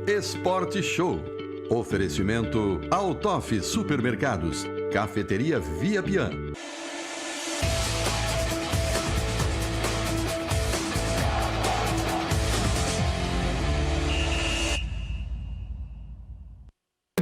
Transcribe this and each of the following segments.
Esporte Show. Oferecimento Altoff Supermercados. Cafeteria Via Pian.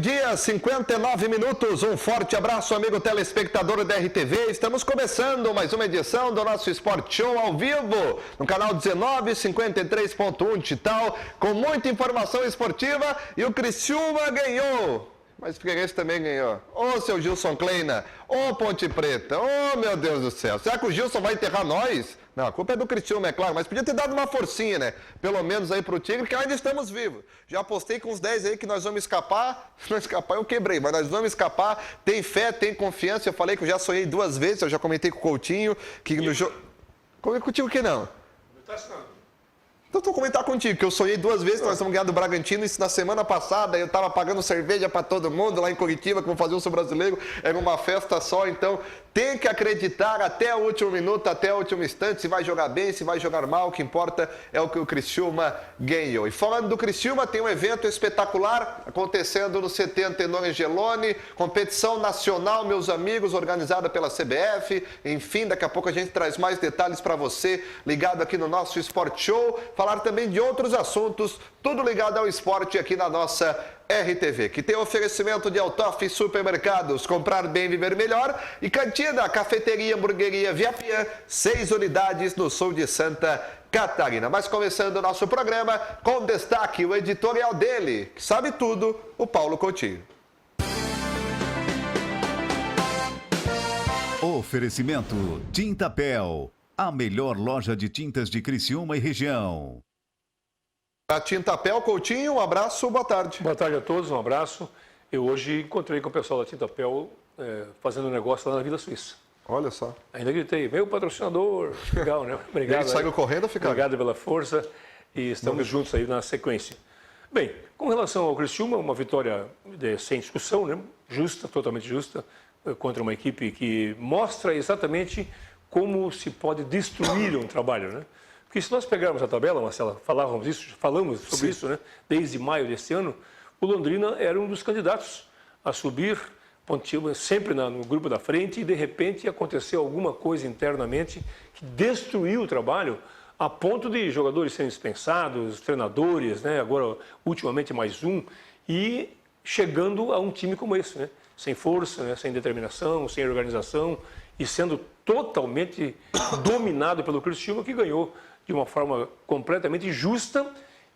Dia 59 minutos, um forte abraço, amigo telespectador da RTV. Estamos começando mais uma edição do nosso Sport Show ao vivo, no canal 1953.1 digital, com muita informação esportiva, e o Criciúma ganhou. Mas o Figueirense também ganhou. Ô, seu Gilson Kleina, ô, Ponte Preta, ô, meu Deus do céu. Será que o Gilson vai enterrar nós? Não, a culpa é do Criciúma, é claro, mas podia ter dado uma forcinha, né? Pelo menos aí pro Tigre, que ainda estamos vivos. Já apostei com uns 10 aí que nós vamos escapar. Não escapar, eu quebrei, mas nós vamos escapar. Tem fé, tem confiança. Eu falei que eu já sonhei 2 vezes, eu já comentei com o Coutinho, que no jogo... Contigo que não? Não tá assinando. Então, estou comentar contigo, que eu sonhei 2 vezes que nós vamos ganhar do Bragantino. Isso na semana passada, eu estava pagando cerveja para todo mundo lá em Curitiba, como fazia o Sul Brasileiro, era uma festa só. Então, tem que acreditar até o último minuto, até o último instante, se vai jogar bem, se vai jogar mal, o que importa é o que o Criciúma ganhou. E falando do Criciúma, tem um evento espetacular acontecendo no CT Antenor Angeloni, competição nacional, meus amigos, organizada pela CBF. Enfim, daqui a pouco a gente traz mais detalhes para você, ligado aqui no nosso Sport Show. Falar também de outros assuntos, tudo ligado ao esporte aqui na nossa RTV, que tem oferecimento de Altoff Supermercados, comprar bem, viver melhor, e Cantina, cafeteria, hamburgueria Via Pian, 6 unidades no sul de Santa Catarina. Mas começando o nosso programa, com destaque o editorial dele, que sabe tudo, o Paulo Coutinho. Oferecimento Tintapel, a melhor loja de tintas de Criciúma e região. A Tintapel, Coutinho, um abraço, boa tarde. Boa tarde a todos, um abraço. Eu hoje encontrei com o pessoal da Tintapel fazendo um negócio lá na Vila Suíça. Olha só. Ainda gritei, meu patrocinador, legal, né? Obrigado. Ele saiu correndo ou ficou? Obrigado pela força e estamos juntos aí na sequência. Bem, com relação ao Criciúma, uma vitória sem discussão, né? Justa, totalmente justa, contra uma equipe que mostra exatamente como se pode destruir um trabalho, né? Porque se nós pegarmos a tabela, Marcela, falamos sobre isso, né? Desde maio desse ano, o Londrina era um dos candidatos a subir, sempre no grupo da frente, e de repente aconteceu alguma coisa internamente que destruiu o trabalho a ponto de jogadores serem dispensados, treinadores, né? Agora ultimamente mais um, e chegando a um time como esse, né? Sem força, né? Sem determinação, sem organização, e sendo totalmente dominado pelo Criciúma, que ganhou de uma forma completamente justa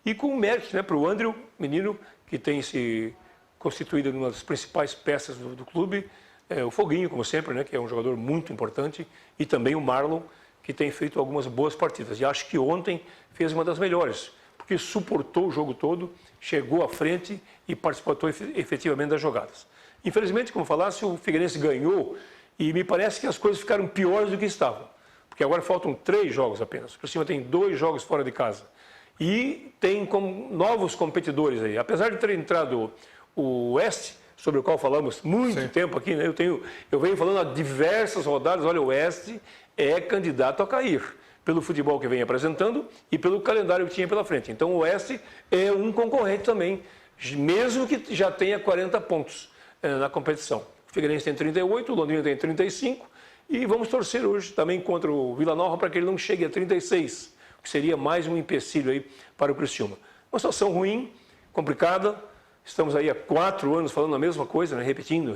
e com mérito, né, para o André, menino que tem se constituído uma das principais peças do clube, o Foguinho, como sempre, né, que é um jogador muito importante, e também o Marlon, que tem feito algumas boas partidas. E acho que ontem fez uma das melhores, porque suportou o jogo todo, chegou à frente e participou efetivamente das jogadas. Infelizmente, como falasse, o Figueirense ganhou e me parece que as coisas ficaram piores do que estavam. Porque agora faltam 3 jogos apenas. O Criciúma tem 2 jogos fora de casa. E tem novos competidores aí. Apesar de ter entrado o Oeste, sobre o qual falamos muito tempo aqui, né? Eu venho falando há diversas rodadas, olha, o Oeste é candidato a cair, pelo futebol que vem apresentando e pelo calendário que tinha pela frente. Então o Oeste é um concorrente também, mesmo que já tenha 40 pontos na competição. O Figueirense tem 38, o Londrina tem 35, e vamos torcer hoje também contra o Vila Nova para que ele não chegue a 36, que seria mais um empecilho aí para o Criciúma. Uma situação ruim, complicada, estamos aí há 4 anos falando a mesma coisa, né? Repetindo,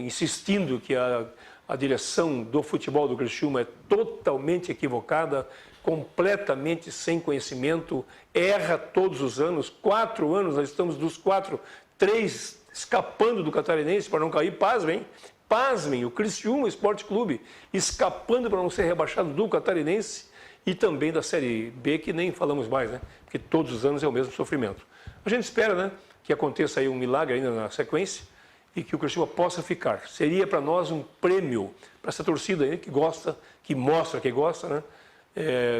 insistindo que a direção do futebol do Criciúma é totalmente equivocada, completamente sem conhecimento, erra todos os anos. 4 anos, nós estamos dos 4, 3 escapando do Catarinense para não cair, pasmem, o Criciúma Esporte Clube escapando para não ser rebaixado do Catarinense e também da Série B, que nem falamos mais, né? Porque todos os anos é o mesmo sofrimento. A gente espera, né, que aconteça aí um milagre ainda na sequência e que o Criciúma possa ficar. Seria para nós um prêmio para essa torcida aí que gosta, que mostra que gosta, né,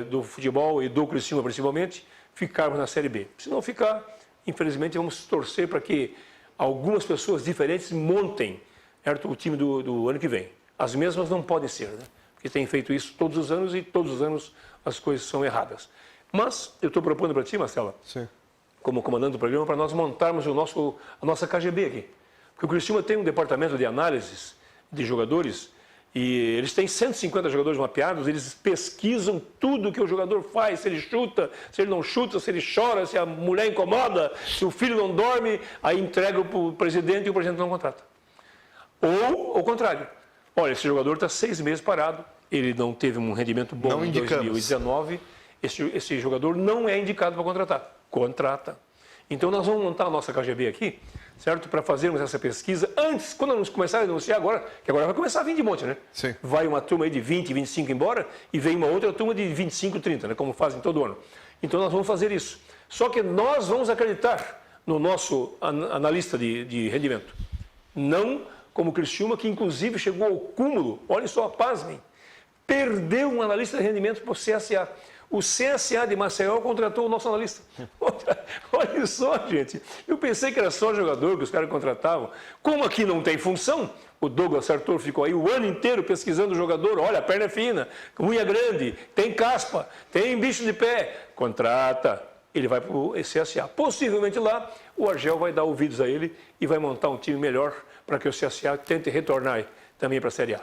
do futebol e do Criciúma principalmente, ficarmos na Série B. Se não ficar, infelizmente vamos torcer para que algumas pessoas diferentes montem, certo, o time do ano que vem. As mesmas não podem ser, né? Porque tem feito isso todos os anos e todos os anos as coisas são erradas. Mas eu estou propondo para ti, Marcela, Sim. como comandante do programa, para nós montarmos a nossa KGB aqui. Porque o Criciúma tem um departamento de análises de jogadores e eles têm 150 jogadores mapeados, eles pesquisam tudo que o jogador faz, se ele chuta, se ele não chuta, se ele chora, se a mulher incomoda, se o filho não dorme, aí entrega para o presidente e o presidente não contrata. Ou, ao contrário, olha, esse jogador está 6 meses parado, ele não teve um rendimento bom em 2019, esse jogador não é indicado para contratar. Contrata. Então nós vamos montar a nossa KGB aqui, certo? Para fazermos essa pesquisa antes, quando nós começarmos a anunciar agora, que agora vai começar a vir de monte, né? Sim. Vai uma turma aí de 20, 25 embora e vem uma outra turma de 25, 30, né? Como fazem todo ano. Então nós vamos fazer isso. Só que nós vamos acreditar no nosso analista de rendimento. Não como o Criciúma, que inclusive chegou ao cúmulo, olhem só, pasmem, perdeu um analista de rendimento para o CSA. O CSA de Maceió contratou o nosso analista. Olha só, gente. Eu pensei que era só jogador que os caras contratavam. Como aqui não tem função, o Douglas Arthur ficou aí o ano inteiro pesquisando o jogador. Olha, a perna é fina, unha grande, tem caspa, tem bicho de pé. Contrata. Ele vai para o CSA. Possivelmente lá, o Argel vai dar ouvidos a ele e vai montar um time melhor para que o CSA tente retornar também para a Série A.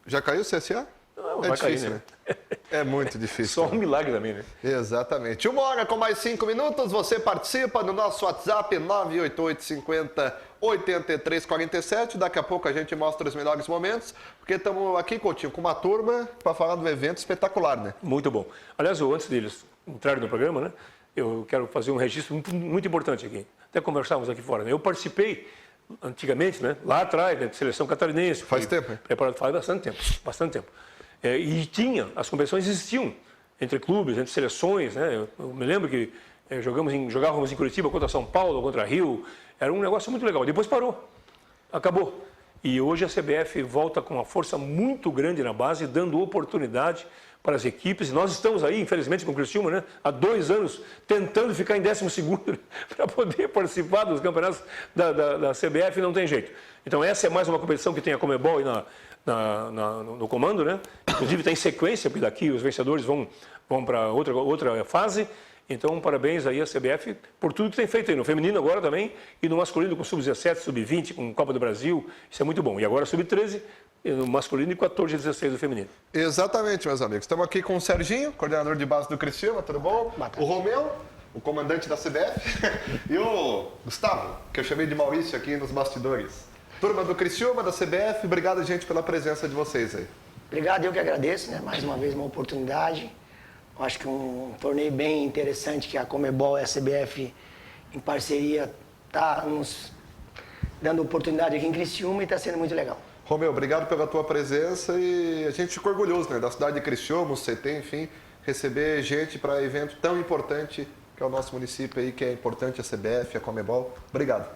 Já caiu o CSA? Não, é vai difícil, cair, né? É muito difícil. Só um milagre também, né? Exatamente. 1h com mais 5 minutos, você participa no nosso WhatsApp 98850-8347. Daqui a pouco a gente mostra os melhores momentos, porque estamos aqui, Coutinho, com uma turma para falar do evento espetacular, né? Muito bom. Aliás, antes deles entrarem no programa, né, eu quero fazer um registro muito importante aqui. Até conversávamos aqui fora, né? Eu participei antigamente, né, lá atrás, né, de seleção catarinense. Faz tempo, hein? Preparado, faz bastante tempo. E as competições existiam entre clubes, entre seleções, né? Eu me lembro que jogávamos em Curitiba contra São Paulo, contra Rio. Era um negócio muito legal. Depois parou, acabou. E hoje a CBF volta com uma força muito grande na base, dando oportunidade para as equipes. E nós estamos aí, infelizmente, com o Criciúma, né, há 2 anos, tentando ficar em 12º para poder participar dos campeonatos da CBF, e não tem jeito. Então essa é mais uma competição que tem a Comebol aí no comando, né? Inclusive tem sequência, porque daqui os vencedores vão para outra fase. Então, parabéns aí à CBF por tudo que tem feito aí no feminino agora também e no masculino com sub-17, sub-20, com Copa do Brasil. Isso é muito bom. E agora sub-13, no masculino e 14 e 16 do feminino. Exatamente, meus amigos. Estamos aqui com o Serginho, coordenador de base do Criciúma, tudo bom? O Romeu, o comandante da CBF, e o Gustavo, que eu chamei de Maurício aqui nos bastidores. Turma do Criciúma, da CBF, obrigado, gente, pela presença de vocês aí. Obrigado, eu que agradeço, né? Mais uma vez uma oportunidade. Eu acho que um torneio bem interessante que a Comebol e a CBF em parceria está nos dando oportunidade aqui em Criciúma e está sendo muito legal. Romeu, obrigado pela tua presença e a gente ficou orgulhoso, né, da cidade de Criciúma, o CT, enfim, receber gente para evento tão importante que é o nosso município aí, que é importante a CBF, a Comebol. Obrigado.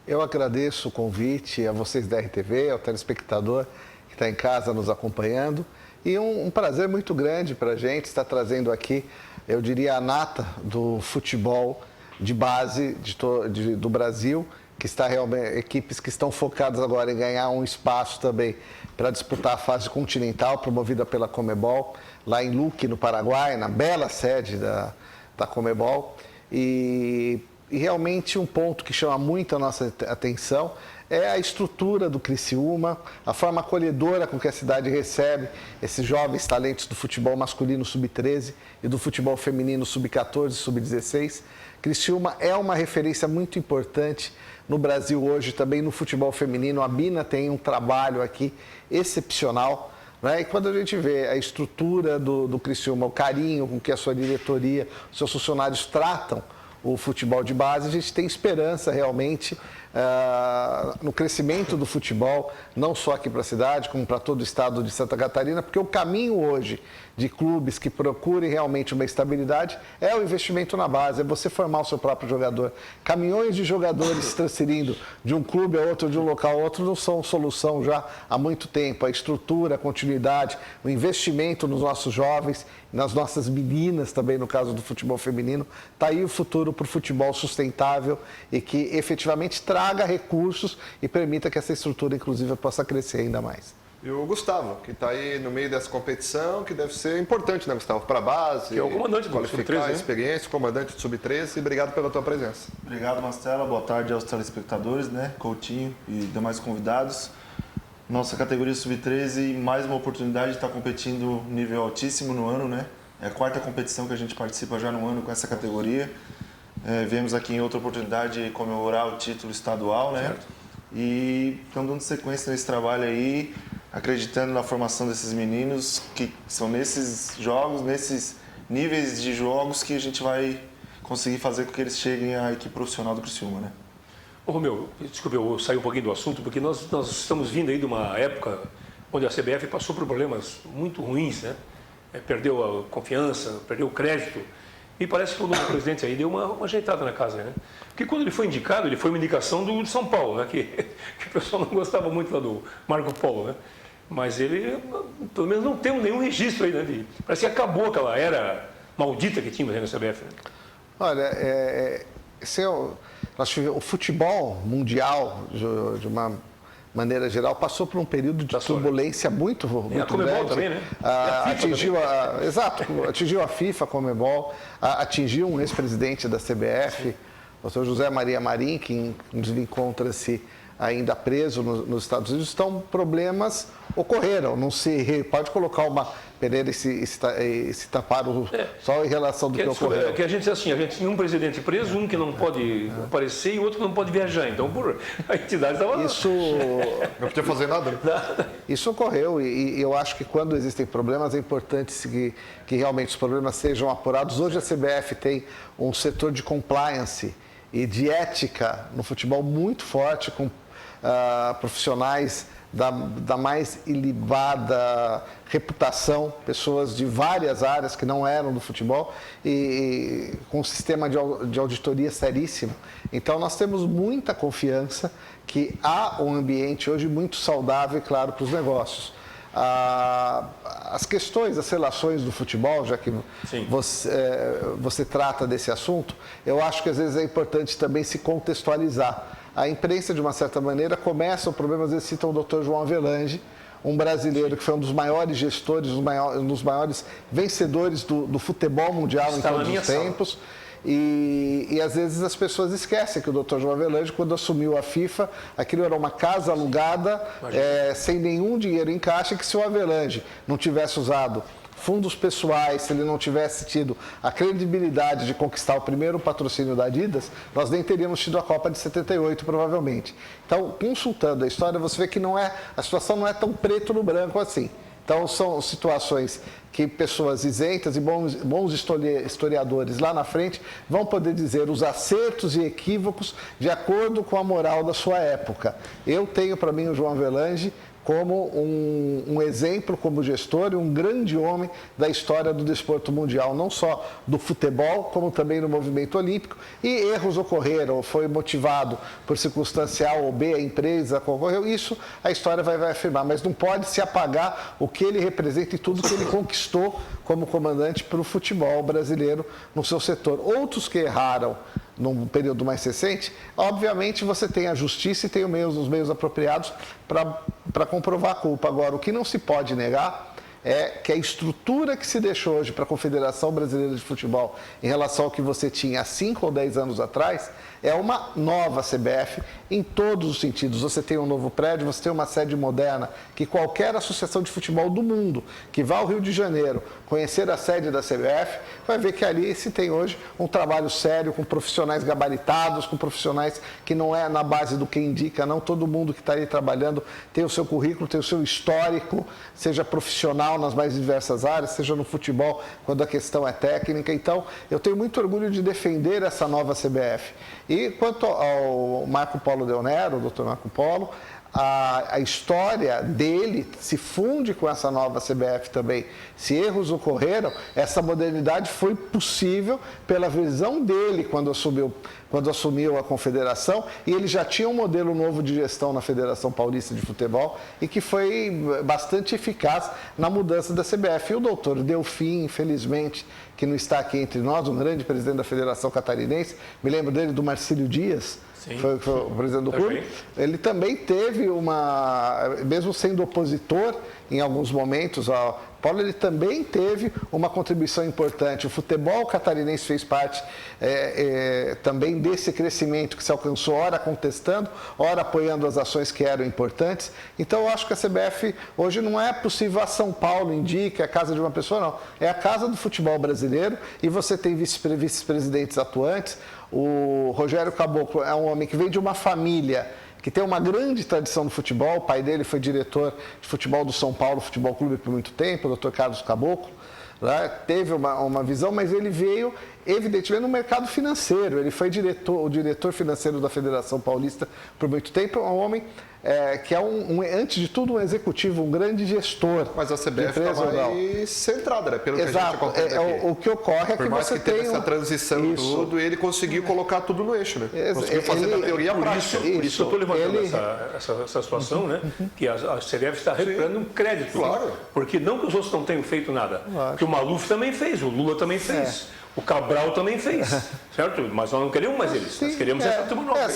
Eu agradeço o convite a vocês da RTV, ao telespectador que está em casa nos acompanhando. E um prazer muito grande para a gente estar trazendo aqui, eu diria, a nata do futebol de base do Brasil, que está realmente, equipes que estão focadas agora em ganhar um espaço também para disputar a fase continental, promovida pela Comebol, lá em Luque, no Paraguai, na bela sede da Comebol. E realmente um ponto que chama muito a nossa atenção é a estrutura do Criciúma, a forma acolhedora com que a cidade recebe esses jovens talentos do futebol masculino sub-13 e do futebol feminino sub-14 e sub-16. Criciúma é uma referência muito importante no Brasil hoje, também no futebol feminino. A Bina tem um trabalho aqui excepcional, né? E quando a gente vê a estrutura do Criciúma, o carinho com que a sua diretoria, os seus funcionários tratam o futebol de base, a gente tem esperança realmente no crescimento do futebol, não só aqui para a cidade, como para todo o estado de Santa Catarina, porque o caminho hoje de clubes que procurem realmente uma estabilidade é o investimento na base, é você formar o seu próprio jogador. Caminhões de jogadores transferindo de um clube a outro, de um local a outro, não são solução já há muito tempo. A estrutura, a continuidade, o investimento nos nossos jovens, nas nossas meninas também, no caso do futebol feminino, está aí o futuro para o futebol sustentável e que efetivamente traga recursos e permita que essa estrutura, inclusive, possa crescer ainda mais. E o Gustavo, que está aí no meio dessa competição, que deve ser importante, né, Gustavo? Para a base, que é o comandante do qualificar Sub-13, a experiência, comandante do Sub-13. Obrigado pela tua presença. Obrigado, Mastella. Boa tarde aos telespectadores, né? Coutinho e demais convidados. Nossa categoria Sub-13, mais uma oportunidade de estar competindo nível altíssimo no ano, né? É a 4ª competição que a gente participa já no ano com essa categoria. Viemos aqui em outra oportunidade comemorar o título estadual, né? Certo. E estamos dando sequência nesse trabalho aí, acreditando na formação desses meninos, que são nesses jogos, nesses níveis de jogos que a gente vai conseguir fazer com que eles cheguem à equipe profissional do Criciúma, né? Ô, Romeu, desculpe, eu saí um pouquinho do assunto, porque nós estamos vindo aí de uma época onde a CBF passou por problemas muito ruins, né? Perdeu a confiança, perdeu o crédito. E parece que o novo presidente aí deu uma ajeitada na casa, né? Porque quando ele foi indicado, ele foi uma indicação do São Paulo, né? Que o pessoal não gostava muito lá do Marco Polo, né? Mas ele, pelo menos, não tem nenhum registro aí, né? Parece que acabou aquela era maldita que tinha na CBF, né? Olha, nós tivemos, o futebol mundial, de uma maneira geral, passou por um período de turbulência muito a Comebol grande. também, né? Atingiu a FIFA, a Comebol, atingiu um ex-presidente da CBF, o Dr. José Maria Marim, que encontra-se ainda preso nos Estados Unidos. Então, problemas ocorreram. Não se pode colocar uma peneira e se tapar só em relação do que ocorreu. Que a gente assim, a gente tinha um presidente preso, um que não pode aparecer e outro que não pode viajar. Então, a entidade estava... Isso... Não podia fazer nada. Isso ocorreu e eu acho que quando existem problemas é importante que realmente os problemas sejam apurados. Hoje a CBF tem um setor de compliance e de ética no futebol muito forte, com profissionais da mais ilibada reputação, pessoas de várias áreas que não eram do futebol e com um sistema de auditoria seríssimo. Então nós temos muita confiança que há um ambiente hoje muito saudável, claro, para os negócios. As questões, as relações do futebol, já que você trata desse assunto, eu acho que às vezes é importante também se contextualizar. A imprensa, de uma certa maneira, começa o problema, às vezes citam o Dr. João Avelange, um brasileiro que foi um dos maiores gestores, um dos maiores vencedores do futebol mundial em todos os tempos. E às vezes as pessoas esquecem que o Dr. João Avelange, quando assumiu a FIFA, aquilo era uma casa alugada, sem nenhum dinheiro em caixa, que se o Avelange não tivesse usado fundos pessoais, se ele não tivesse tido a credibilidade de conquistar o primeiro patrocínio da Adidas, nós nem teríamos tido a Copa de 78, provavelmente. Então, consultando a história, você vê que a situação não é tão preto no branco assim. Então, são situações que pessoas isentas e bons historiadores lá na frente vão poder dizer os acertos e equívocos de acordo com a moral da sua época. Eu tenho para mim o João Avelange como um exemplo, como gestor e um grande homem da história do desporto mundial, não só do futebol, como também no movimento olímpico. E erros ocorreram, foi motivado por circunstancial ou B, a empresa concorreu, isso a história vai afirmar, mas não pode se apagar o que ele representa e tudo que ele conquistou como comandante para o futebol brasileiro no seu setor. Outros que erraram num período mais recente, obviamente você tem a justiça e tem os meios apropriados para comprovar a culpa. Agora, o que não se pode negar é que a estrutura que se deixou hoje para a Confederação Brasileira de Futebol em relação ao que você tinha há 5 ou 10 anos atrás é uma nova CBF em todos os sentidos. Você tem um novo prédio, você tem uma sede moderna que qualquer associação de futebol do mundo que vá ao Rio de Janeiro conhecer a sede da CBF vai ver que ali se tem hoje um trabalho sério com profissionais gabaritados, com profissionais que não é na base do que indica, não todo mundo que está ali trabalhando tem o seu currículo, tem o seu histórico, seja profissional nas mais diversas áreas, seja no futebol, quando a questão é técnica. Então, eu tenho muito orgulho de defender essa nova CBF. E quanto ao Marco Polo Del Nero, o Dr. Marco Polo, a história dele se funde com essa nova CBF também. Se erros ocorreram, essa modernidade foi possível pela visão dele quando assumiu a confederação, e ele já tinha um modelo novo de gestão na Federação Paulista de Futebol e que foi bastante eficaz na mudança da CBF. E o doutor Delfim, infelizmente, que não está aqui entre nós, um grande presidente da Federação Catarinense, me lembro dele, do Marcílio Dias, foi o presidente do clube, ele também teve mesmo sendo opositor em alguns momentos ao Paulo, ele também teve uma contribuição importante. O futebol catarinense fez parte também desse crescimento que se alcançou, ora contestando, ora apoiando as ações que eram importantes. Então, eu acho que a CBF hoje não é possível a São Paulo indica a casa de uma pessoa, não. É a casa do futebol brasileiro e você tem vice-presidentes atuantes. O Rogério Caboclo é um homem que vem de uma família que tem uma grande tradição no futebol. O pai dele foi diretor de futebol do São Paulo Futebol Clube por muito tempo, o Dr. Carlos Caboclo. Né? Teve uma visão, mas ele veio, evidentemente, no mercado financeiro. Ele foi o diretor financeiro da Federação Paulista por muito tempo. É um homem que é, antes de tudo, um executivo, um grande gestor. Mas a CBF está mais centrada, né? Pelo Exato. que a gente acompanha O que ocorre é por que mais você que teve tem essa transição tudo, ele conseguiu colocar tudo no eixo, né? Conseguiu fazer da teoria prática. Por isso eu estou levantando essa situação, né? Que a CBF está recuperando um crédito. Claro. Porque não que os outros não tenham feito nada. Porque o Maluf também fez, o Lula também fez. O Cabral também fez, certo? Mas nós não queremos mais eles, nós queremos essa turma nova.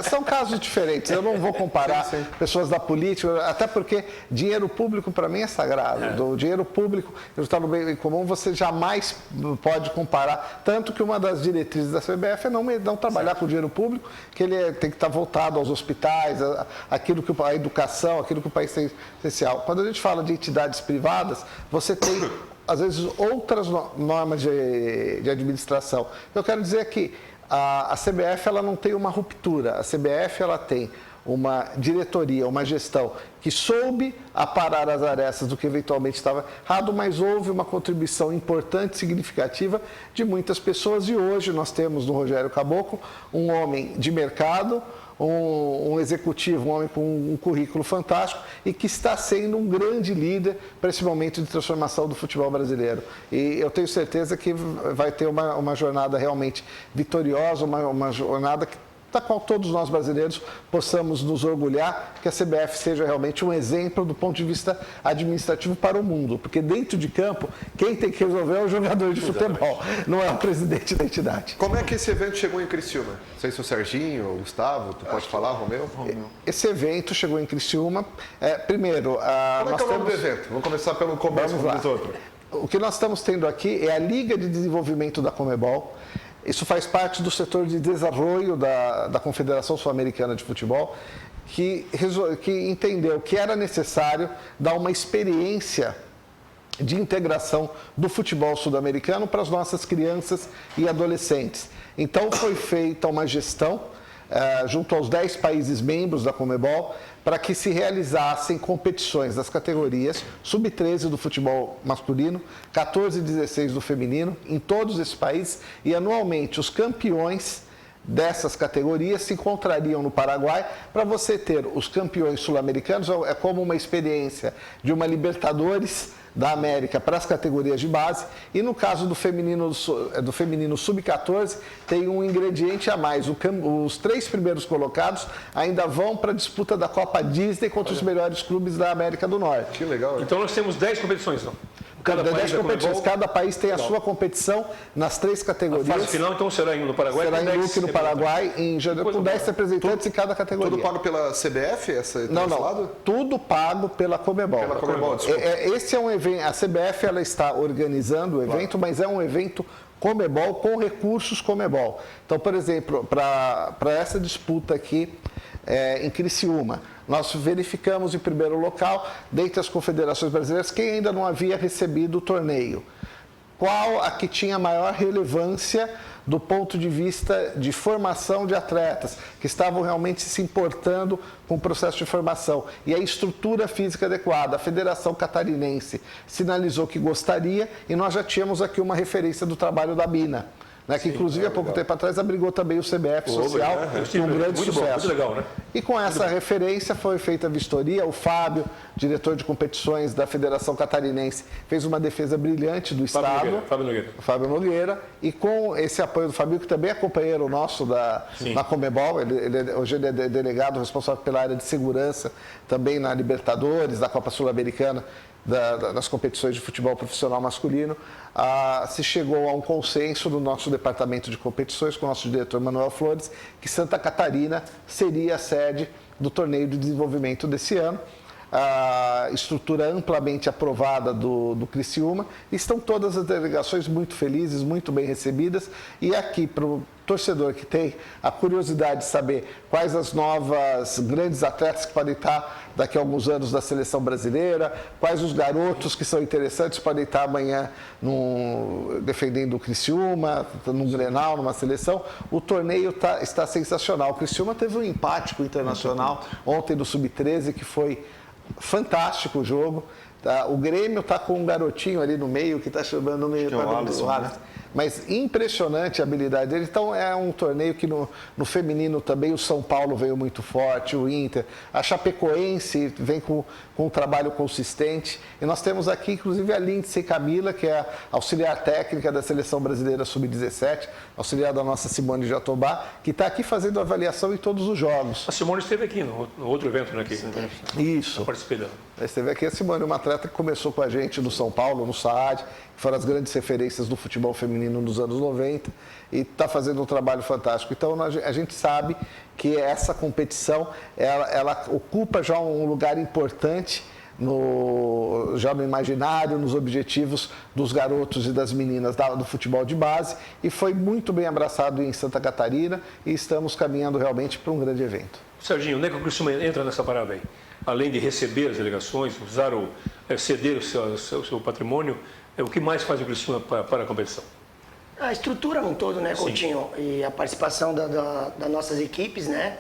São casos diferentes, eu não vou comparar pessoas da política, até porque dinheiro público para mim é sagrado. Do dinheiro público, eu estou no bem comum, você jamais pode comparar. Tanto que uma das diretrizes da CBF é não trabalhar com dinheiro público, que ele tem que estar voltado aos hospitais, a educação, aquilo que o país tem essencial. Quando a gente fala de entidades privadas, você tem às vezes outras normas de administração. Eu quero dizer que a CBF ela não tem uma ruptura, a CBF ela tem uma diretoria, uma gestão que soube aparar as arestas do que eventualmente estava errado, mas houve uma contribuição importante, significativa de muitas pessoas e hoje nós temos no Rogério Caboclo um homem de mercado, um executivo, um homem com um currículo fantástico e que está sendo um grande líder para esse momento de transformação do futebol brasileiro. E eu tenho certeza que vai ter uma jornada realmente vitoriosa, uma jornada da qual todos nós brasileiros possamos nos orgulhar, que a CBF seja realmente um exemplo do ponto de vista administrativo para o mundo, porque dentro de campo, quem tem que resolver é o jogador de futebol, não é o presidente da entidade. Como é que esse evento chegou em Criciúma? Não sei se o Serginho, o Gustavo, tu pode falar, Romeu? Esse evento chegou em Criciúma, primeiro... Como é que é o nome do evento? Vamos começar pelo começo dos outros. O que nós estamos tendo aqui é a Liga de Desenvolvimento da Comebol. Isso faz parte do setor de desenvolvimento da Confederação Sul-Americana de Futebol, que entendeu que era necessário dar uma experiência de integração do futebol sul-americano para as nossas crianças e adolescentes. Então, foi feita uma gestão junto aos 10 países membros da Comebol, para que se realizassem competições das categorias sub-13 do futebol masculino, 14 e 16 do feminino, em todos esses países, e anualmente os campeões dessas categorias se encontrariam no Paraguai para você ter os campeões sul-americanos. É como uma experiência de uma Libertadores da América para as categorias de base, e no caso do feminino sub-14 tem um ingrediente a mais, os 3 primeiros colocados ainda vão para a disputa da Copa Disney contra os melhores clubes da América do Norte. Que legal. Então nós temos 10 competições, então. Cada país tem a sua competição nas 3 categorias. A fase final, então, será no Paraguai? Será em Luque, no Paraguai, em janeiro, com 10 representantes em cada categoria. Tudo pago pela CBF? Não. Tudo pago pela Comebol. Pela Comebol, desculpa. Esse é um evento, a CBF ela está organizando o evento, mas é um evento Comebol com recursos Comebol. Então, por exemplo, para essa disputa aqui em Criciúma, nós verificamos em primeiro local, dentre as confederações brasileiras, quem ainda não havia recebido o torneio. Qual a que tinha maior relevância do ponto de vista de formação de atletas, que estavam realmente se importando com o processo de formação. E a estrutura física adequada. A Federação Catarinense sinalizou que gostaria e nós já tínhamos aqui uma referência do trabalho da Bina, né, que inclusive há pouco tempo atrás abrigou também o CBF Social, com um grande sucesso. Muito legal, né? E com essa referência foi feita a vistoria, o Fábio, diretor de competições da Federação Catarinense, fez uma defesa brilhante do Estado. Fábio Nogueira. E com esse apoio do Fábio, que também é companheiro nosso na Comebol, hoje ele é delegado responsável pela área de segurança, também na Libertadores, da Copa Sul-Americana, das competições de futebol profissional masculino, se chegou a um consenso no nosso departamento de competições, com o nosso diretor Manuel Flores, que Santa Catarina seria a sede do torneio de desenvolvimento desse ano. A estrutura amplamente aprovada do Criciúma. Estão todas as delegações muito felizes, muito bem recebidas. E aqui, para o torcedor que tem a curiosidade de saber quais as novas grandes atletas que podem estar daqui a alguns anos da seleção brasileira, quais os garotos que são interessantes podem estar amanhã defendendo o Criciúma, num Grenal, numa seleção, o torneio está sensacional. O Criciúma teve um empate com o Internacional ontem do Sub-13, que foi fantástico o jogo. Tá? O Grêmio está com um garotinho ali no meio que está chamando meio que é o Alisson, né? Mas impressionante a habilidade dele. Então é um torneio que no feminino também o São Paulo veio muito forte, o Inter, a Chapecoense vem com um trabalho consistente. E nós temos aqui, inclusive, a Lindsay Camila, que é a auxiliar técnica da Seleção Brasileira Sub-17, auxiliar da nossa Simone Jatobá, que está aqui fazendo avaliação em todos os jogos. A Simone esteve aqui no outro evento, né? Aqui. Isso. Eu participei dela. Esteve aqui a Simone, uma atleta que começou com a gente no São Paulo, no SAAD, que foram as grandes referências do futebol feminino nos anos 90 e está fazendo um trabalho fantástico. Então a gente sabe que essa competição ela ocupa já um lugar importante já no imaginário, nos objetivos dos garotos e das meninas do futebol de base e foi muito bem abraçado em Santa Catarina e estamos caminhando realmente para um grande evento. Serginho, onde é que o Criciúma entra nessa parada aí? Além de receber as delegações, ceder o seu patrimônio, o que mais faz o Criciúma para a competição? A estrutura no todo, né, Coutinho? Sim. E a participação das nossas equipes, né?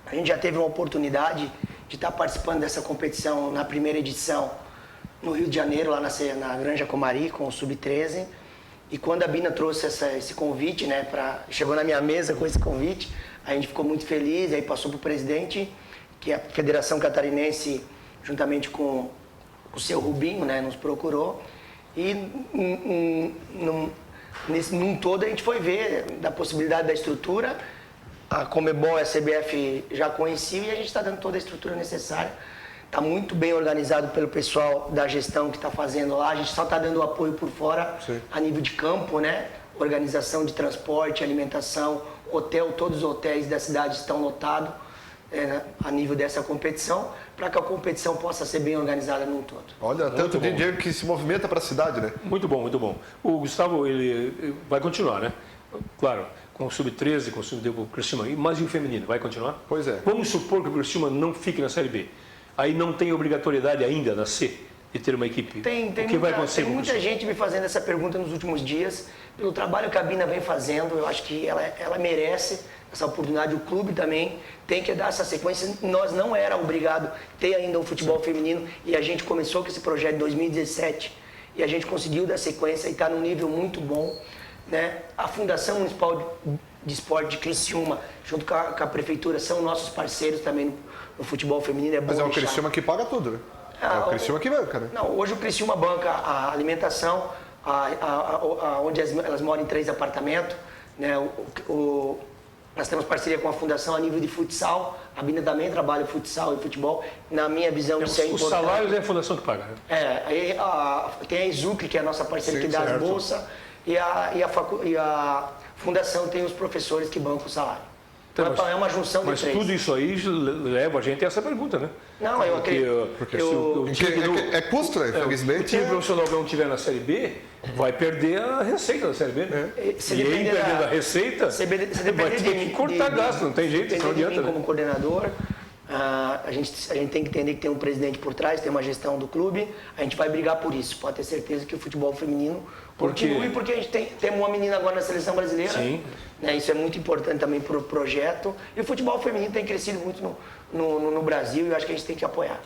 A gente já teve uma oportunidade de estar participando dessa competição na primeira edição no Rio de Janeiro, lá na Granja Comari, com o Sub-13. E quando a Bina trouxe esse convite, né, chegou na minha mesa com esse convite, a gente ficou muito feliz, aí passou para o presidente, que a Federação Catarinense, juntamente com o seu Rubinho, né, nos procurou. E num todo a gente foi ver da possibilidade da estrutura. A Conmebol e a CBF já conheciam e a gente está dando toda a estrutura necessária. Está muito bem organizado pelo pessoal da gestão que está fazendo lá. A gente só está dando apoio por fora. Sim. A nível de campo, né? Organização de transporte, alimentação, hotel. Todos os hotéis da cidade estão lotados a nível dessa competição, para que a competição possa ser bem organizada num todo. Olha, tanto de dinheiro que se movimenta para a cidade, né? Muito bom, muito bom. O Gustavo, ele vai continuar, né? Claro, com o Sub-13, com o Criciúma, mas e o feminino, vai continuar? Pois é. Vamos supor que o Criciúma não fique na Série B. Aí não tem obrigatoriedade ainda na C de ter uma equipe. Tem muita gente me fazendo essa pergunta nos últimos dias. Pelo trabalho que a Bina vem fazendo, eu acho que ela merece essa oportunidade. O clube também tem que dar essa sequência. Nós não era obrigado a ter ainda um futebol feminino e a gente começou com esse projeto em 2017 e a gente conseguiu dar sequência e está num nível muito bom, né? A Fundação Municipal de Esporte de Criciúma, junto com a Prefeitura, são nossos parceiros também no futebol feminino. Mas é o Criciúma que paga tudo, né? É o Criciúma que banca, né? Não, hoje o Criciúma banca a alimentação, onde elas moram em 3 apartamentos, né? Nós temos parceria com a Fundação a nível de futsal. A Bina também trabalha futsal e futebol. Na minha visão, isso é importante. Os salários é a Fundação que paga, né? Tem a Izucre, que é a nossa parceira, que dá as bolsas. E a Fundação tem os professores que bancam o salário. Então, é uma junção de 3. Mas tudo isso aí leva a gente a essa pergunta, né? Não, eu acredito. Porque é custo, né? Infelizmente. O time profissional que não estiver na Série B vai perder a receita da Série B. E aí, perdendo a receita, vai ter que cortar gasto, não tem jeito, não adianta. Como coordenador, a gente tem que entender que tem um presidente por trás, tem uma gestão do clube, a gente vai brigar por isso. Pode ter certeza que o futebol feminino continue, porque a gente tem uma menina agora na seleção brasileira. Sim. Né, isso é muito importante também para o projeto. E o futebol feminino tem crescido muito no Brasil e eu acho que a gente tem que apoiar.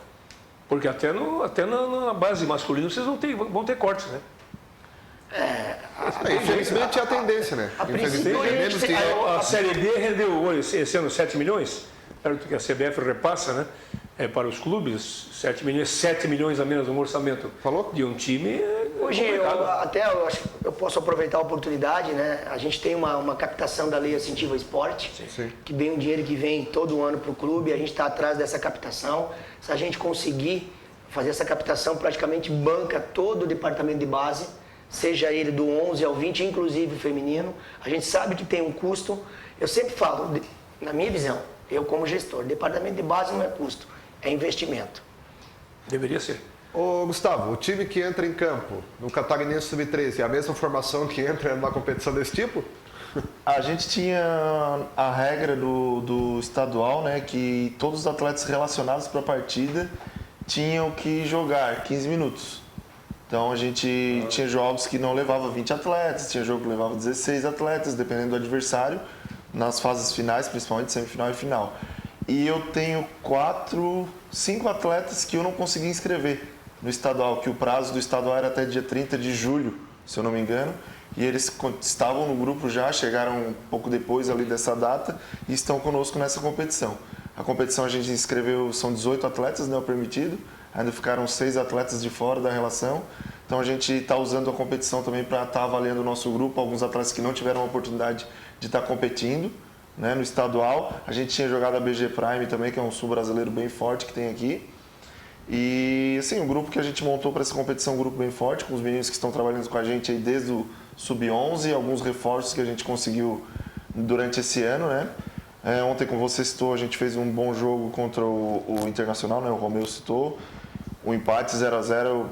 Porque até na base masculina vocês vão ter cortes, né? Infelizmente é a tendência, né? A Série B rendeu esse ano 7 milhões, que a CBF repassa, né? Para os clubes, 7 milhões a menos no orçamento. Falou? De um time. Hoje, eu acho que eu posso aproveitar a oportunidade, né? A gente tem uma captação da Lei Incentivo ao Esporte, que vem um dinheiro que vem todo ano para o clube, a gente está atrás dessa captação. Se a gente conseguir fazer essa captação, praticamente banca todo o departamento de base, seja ele do 11 ao 20, inclusive o feminino. A gente sabe que tem um custo. Eu sempre falo, na minha visão, eu como gestor, departamento de base não é custo, é investimento. Deveria ser. Ô Gustavo, o time que entra em campo no Catarinense Sub-13 é a mesma formação que entra numa competição desse tipo? A gente tinha a regra do estadual, né, que todos os atletas relacionados para a partida tinham que jogar 15 minutos. Então a gente tinha jogos que não levava 20 atletas, tinha jogo que levava 16 atletas, dependendo do adversário, nas fases finais, principalmente semifinal e final. E eu tenho 5 atletas que eu não consegui inscrever no estadual, que o prazo do estadual era até dia 30 de julho, se eu não me engano. E eles estavam no grupo já, chegaram um pouco depois ali dessa data e estão conosco nessa competição. A competição a gente inscreveu, são 18 atletas, né, o permitido, ainda ficaram 6 atletas de fora da relação. Então a gente está usando a competição também para estar avaliando o nosso grupo, alguns atletas que não tiveram a oportunidade de estar competindo, né, no estadual. A gente tinha jogado a BG Prime também, que é um sul brasileiro bem forte que tem aqui. E assim, o grupo que a gente montou para essa competição é um grupo bem forte, com os meninos que estão trabalhando com a gente aí desde o Sub-11, alguns reforços que a gente conseguiu durante esse ano, né? Ontem, como você citou, a gente fez um bom jogo contra o Internacional, né? O Romeu citou. O empate 0-0,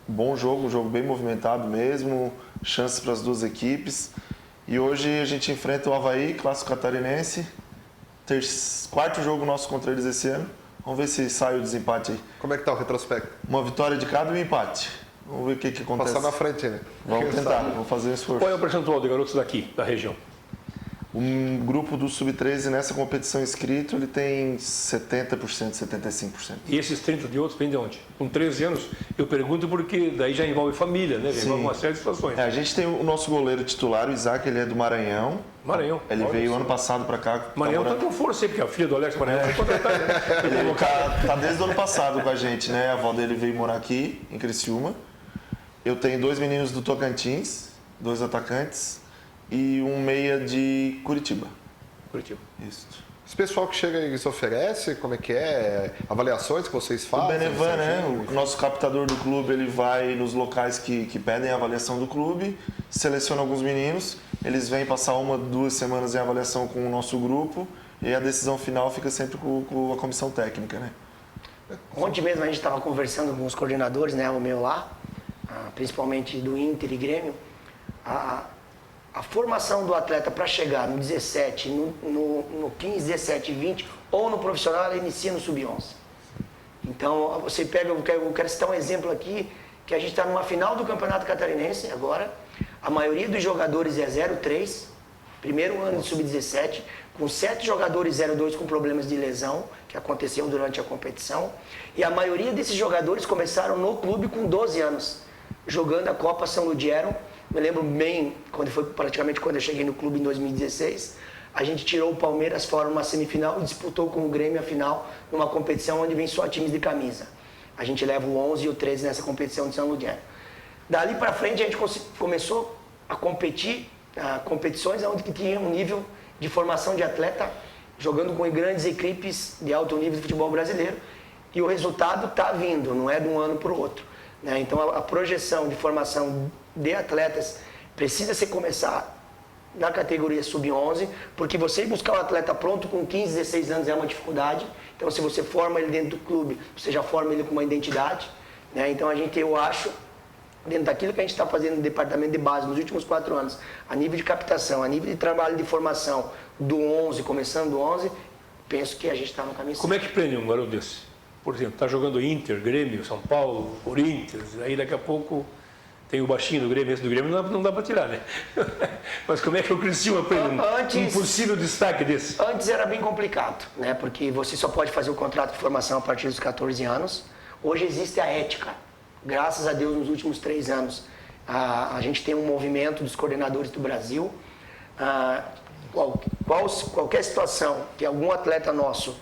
bom jogo, um jogo bem movimentado mesmo, chances para as duas equipes. E hoje a gente enfrenta o Avaí, clássico catarinense, quarto jogo nosso contra eles esse ano. Vamos ver se sai o desempate aí. Como é que tá o retrospecto? Uma vitória de cada e um empate. Vamos ver o que acontece. Passar na frente, né? Vamos tentar, vamos fazer um esforço. Qual é o percentual de garotos daqui, da região? Um grupo do Sub-13 nessa competição inscrito, ele tem 70%, 75%. E esses 30 de outros vêm de onde? Com 13 anos, eu pergunto porque daí já envolve família, né? Já envolve uma série de situações. A gente tem o nosso goleiro titular, o Isaac, ele é do Maranhão. Maranhão. Ele veio ano passado para cá. Maranhão tá com força aí, porque a filha do Alex Maranhão foi contratada. Ele tá desde o ano passado com a gente, né? A avó dele veio morar aqui, em Criciúma. Eu tenho 2 meninos do Tocantins, 2 atacantes, e um meia de Curitiba. Curitiba. Isso. Esse pessoal que chega e se oferece, como é que é? Avaliações que vocês O fazem? Benevan, né? O nosso captador do clube, ele vai nos locais que pedem a avaliação do clube, seleciona alguns meninos, eles vêm passar 1, 2 semanas em avaliação com o nosso grupo e a decisão final fica sempre com a comissão técnica, né? Ontem mesmo a gente estava conversando com os coordenadores, né, o meu lá, principalmente do Inter e Grêmio, a formação do atleta para chegar no 17, no 15, 17 e 20 ou no profissional, ela inicia no Sub-11. Então, você pega, eu quero citar um exemplo aqui, que a gente está numa final do Campeonato Catarinense agora, a maioria dos jogadores é 0-3, primeiro ano de Sub-17, com 7 jogadores 0-2 com problemas de lesão, que aconteceu durante a competição, e a maioria desses jogadores começaram no clube com 12 anos, jogando a Copa São Ludgero. Me lembro bem, praticamente quando eu cheguei no clube em 2016, a gente tirou o Palmeiras fora numa semifinal e disputou com o Grêmio a final numa competição onde vem só times de camisa. A gente leva o 11 e o 13 nessa competição de São Ludgero. Dali para frente a gente começou a competir, competições onde tinha um nível de formação de atleta, jogando com grandes equipes de alto nível de futebol brasileiro, e o resultado está vindo, não é de um ano para o outro. Né? Então a projeção de formação de atletas precisa se começar na categoria Sub-11, porque você ir buscar um atleta pronto com 15, 16 anos é uma dificuldade. Então se você forma ele dentro do clube, você já forma ele com uma identidade. Né? Então eu acho, dentro daquilo que a gente está fazendo no departamento de base nos últimos 4 anos, a nível de captação, a nível de trabalho de formação do 11, começando do 11, penso que a gente está no caminho certo. Como é que prende um garoto desse? Por exemplo, está jogando Inter, Grêmio, São Paulo, Corinthians, aí daqui a pouco tem o baixinho do Grêmio, esse do Grêmio não dá para tirar, né? Mas como é que o Criciúma prende um possível destaque desse? Antes era bem complicado, né? Porque você só pode fazer o contrato de formação a partir dos 14 anos. Hoje existe a ética. Graças a Deus, nos últimos 3 anos, a gente tem um movimento dos coordenadores do Brasil. Qualquer situação que algum atleta nosso,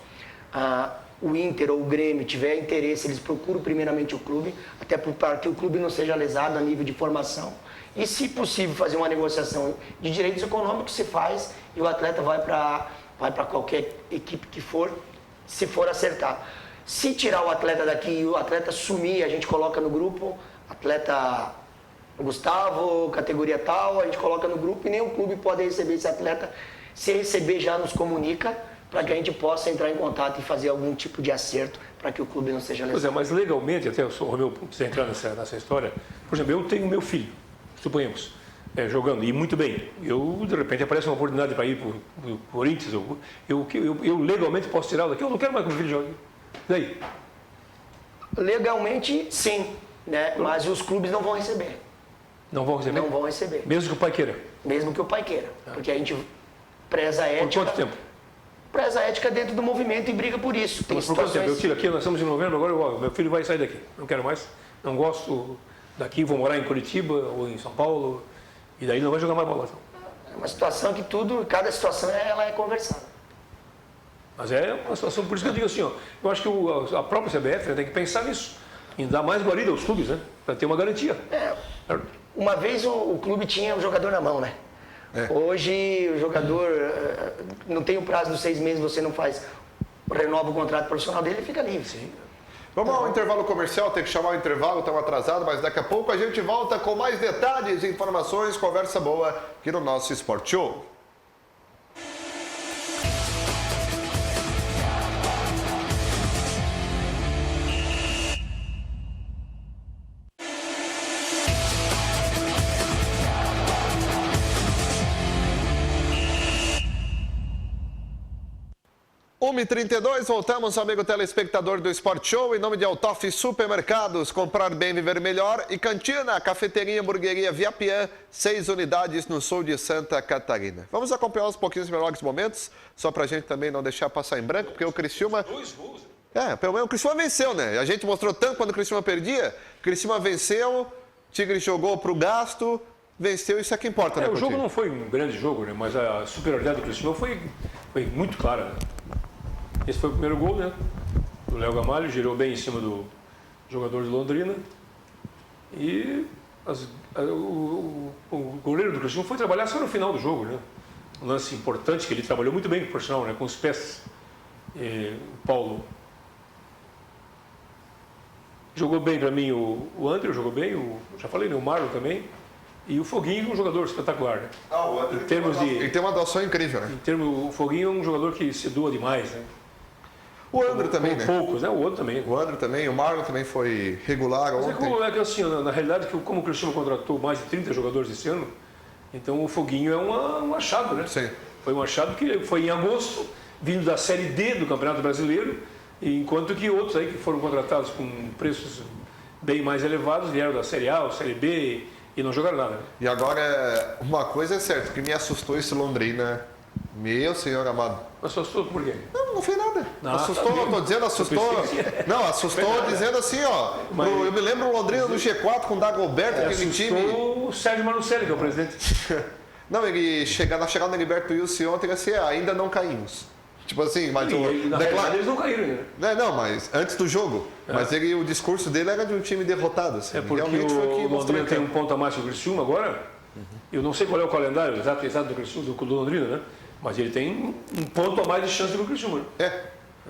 o Inter ou o Grêmio tiver interesse, eles procuram primeiramente o clube, até para que o clube não seja lesado a nível de formação. E, se possível, fazer uma negociação de direitos econômicos, se faz, e o atleta vai para qualquer equipe que for, se for acertar. Se tirar o atleta daqui e o atleta sumir, a gente coloca no grupo, atleta Gustavo, categoria tal, a gente coloca no grupo e nenhum clube pode receber esse atleta. Se receber, já nos comunica para que a gente possa entrar em contato e fazer algum tipo de acerto para que o clube não seja Pois lesado. é, mas legalmente, até o Romeu precisa entrar nessa história. Por exemplo, eu tenho meu filho, suponhamos, jogando, e muito bem. Eu, de repente, aparece uma oportunidade para ir para o Corinthians. Eu legalmente posso tirá-lo daqui. Eu não quero mais que o meu filho jogue. Daí? Legalmente, sim, né? Mas os clubes não vão receber. Não vão receber? Não vão receber. Mesmo que o pai queira? Mesmo que o pai queira. Porque a gente preza a Por ética. quanto tempo? Preza a ética dentro do movimento e briga por isso. Tem Mas por quanto tempo? Eu situações... tiro aqui, nós estamos em novembro, agora meu filho vai sair daqui. Não quero mais, não gosto daqui, vou morar em Curitiba ou em São Paulo, e daí não vai jogar mais bola. Então. É uma situação que cada situação ela é conversada. Mas é uma situação, por isso que eu digo assim, ó, eu acho que a própria CBF tem que pensar nisso, em dar mais guarida aos clubes, né? Para ter uma garantia. Uma vez o clube tinha o jogador na mão, né? Hoje o jogador não tem o prazo dos 6 meses, você não renova o contrato profissional dele e fica livre. Sim. Vamos ao intervalo comercial, tem que chamar o intervalo, estamos atrasados, mas daqui a pouco a gente volta com mais detalhes, informações, conversa boa aqui no nosso Sport Show. e 32, voltamos, amigo telespectador do Sport Show, em nome de Altoff Supermercados, comprar bem, viver melhor, e Cantina, cafeteria, hamburgueria Via Pian, 6 unidades no sul de Santa Catarina. Vamos acompanhar uns pouquinhos melhores momentos, só pra gente também não deixar passar em branco, porque o Criciúma... pelo menos o Criciúma venceu, né? A gente mostrou tanto quando o Criciúma perdia, o Criciúma venceu, o Tigre jogou pro gasto, venceu, isso é que importa, né? O jogo não foi um grande jogo, né? Mas a superioridade do Criciúma foi muito clara, né? Esse foi o primeiro gol, né? Do Léo Gamalho, girou bem em cima do jogador de Londrina. E o goleiro do Criciúma foi trabalhar só no final do jogo, né? Um lance importante que ele trabalhou muito bem, por sinal, né? Com os pés. E o Paulo jogou bem para mim, o André jogou bem, já falei, né? O Marlon também. E o Foguinho, um jogador espetacular, né? O André em termos de... Ele tem uma atuação incrível, né? O Foguinho é um jogador que se doa demais, né? O André também, né? Poucos, né? O outro também. O André também, o Marlon também foi regular ontem. Mas é que assim, na realidade, como o Criciúma contratou mais de 30 jogadores esse ano, então o Foguinho é um achado, né? Sim. Foi um achado que foi em agosto, vindo da Série D do Campeonato Brasileiro, enquanto que outros aí que foram contratados com preços bem mais elevados vieram da Série A ou Série B e não jogaram nada. Né? E agora, uma coisa é certa, que me assustou esse Londrina. Meu senhor amado. Assustou por quê? Não fez nada. Não, assustou, tá tô dizendo, assustou. Não, assustou dizendo assim, ó. Mas... eu me lembro o Londrina do G4 com o Dagoberto, aquele time. O Sérgio Manucelli, que é o presidente. Não, ele na chegada do Heriberto Wilson ontem, ele assim, ainda não caímos. Tipo assim, mas na realidade eles não caíram ainda. Não, mas antes do jogo. Mas o discurso dele era de um time derrotado. Assim. É porque realmente foi o Londrina tem um ponto a mais que o Criciúma agora. Eu não sei qual é o calendário exato do Criciúma, do Londrina, né? Mas ele tem um ponto a mais de chance do que o Criciúma.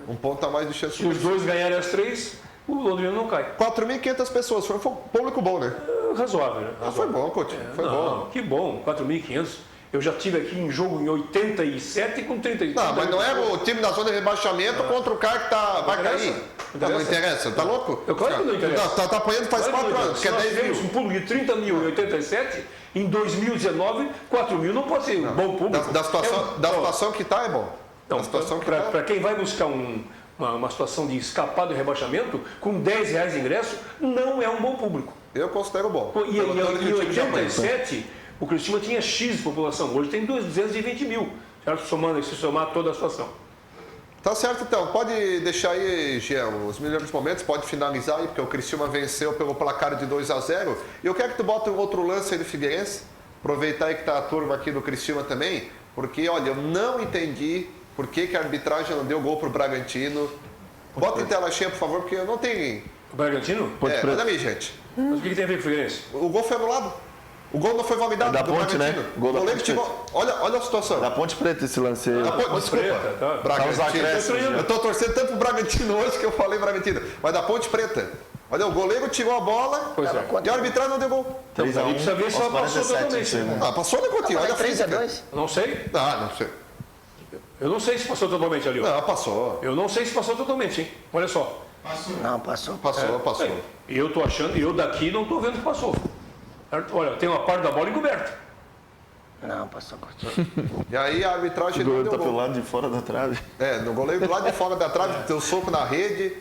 Um ponto a mais de chance. Se os dois ganharem as 3, o Londrina não cai. 4.500 pessoas, foi um público bom, né? Razoável, né? Foi bom, Coutinho, foi bom. Que bom, 4.500. Eu já tive aqui em jogo em 87 com 33. Não, mas não é o time da zona de rebaixamento contra o cara que vai cair. Não interessa, tá louco? Claro que não interessa. Tá apanhando faz 4 anos, quer 10 mil. Um público de 30 mil em 87, em 2019, 4 mil não pode ser um bom público. Da situação que tá é bom. Então, para quem vai buscar uma situação de escapar do rebaixamento, com R$10 de ingresso, não é um bom público. Eu considero bom. E em 87, o Criciúma tinha X de população, hoje tem 220 mil, certo? Se somar toda a situação. Tá certo, então. Pode deixar aí, Jean, os melhores momentos, pode finalizar aí, porque o Criciúma venceu pelo placar de 2-0. E eu quero que tu bota um outro lance aí do Figueirense, aproveitar aí que tá a turma aqui do Criciúma também, porque, olha, eu não entendi por que a arbitragem não deu gol pro Bragantino. Bota em tela cheia, por favor, porque eu não tenho... O Bragantino? Olha aí, gente. Mas o que tem a ver com o Figueirense? O gol foi anulado. O gol não foi validado Da do Ponte, Bragantino. né? Gol da goleiro Ponte tirou. Olha a situação. Da Ponte Preta esse lance aí. Desculpa. Preta, tá. Bragantino. Eu Eu tô torcendo tanto pro Bragantino hoje que eu falei Bragantino. Mas da Ponte Preta. Olha, o goleiro tirou a bola Pois é. e a arbitragem não deu gol. Então, aí precisa ver se ela passou totalmente. Passou, né, Coutinho? Olha a física. 3-2. Não sei. Não sei. Eu não sei se passou totalmente ali. Ó. Não, passou. Eu não sei se passou totalmente, hein? Olha só. Não, passou. Passou. E eu tô achando, eu daqui não tô vendo que passou. Olha, tem uma parte da bola encoberta. Não, passou. E aí a arbitragem O não goleiro deu tá pelo gol. lado de fora da trave. No goleiro do lado de fora da trave, deu soco na rede,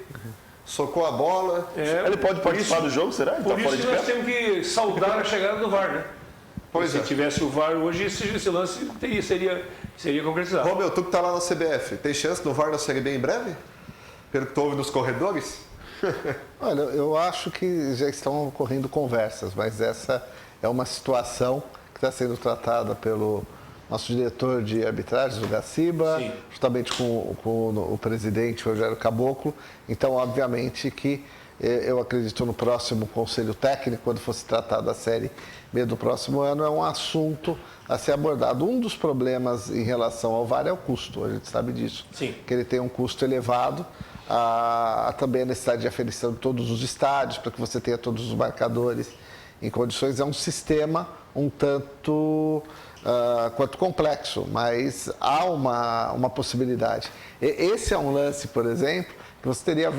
socou a bola. Ele pode participar do jogo, será? Ele tá Por fora isso de que nós pé? temos que saudar a chegada do VAR, né? Pois Se é. tivesse o VAR hoje, esse lance seria concretizado. Romeu, tu que tá lá na CBF, tem chance do VAR na Série B em breve? Pelo que tu ouve nos corredores? Olha, eu acho que já estão ocorrendo conversas, mas essa é uma situação que está sendo tratada pelo nosso diretor de arbitragens, o Gaciba, Sim. justamente com o presidente Rogério Caboclo. Então, obviamente que eu acredito no próximo conselho técnico, quando fosse tratado a Série B do próximo ano, é um assunto a ser abordado. Um dos problemas em relação ao VAR é o custo, a gente sabe disso. Sim. Que ele tem um custo elevado. Também a necessidade de aferição de todos os estádios, para que você tenha todos os marcadores em condições. É um sistema um tanto quanto complexo, mas há uma possibilidade. Esse é um lance, por exemplo, que você teria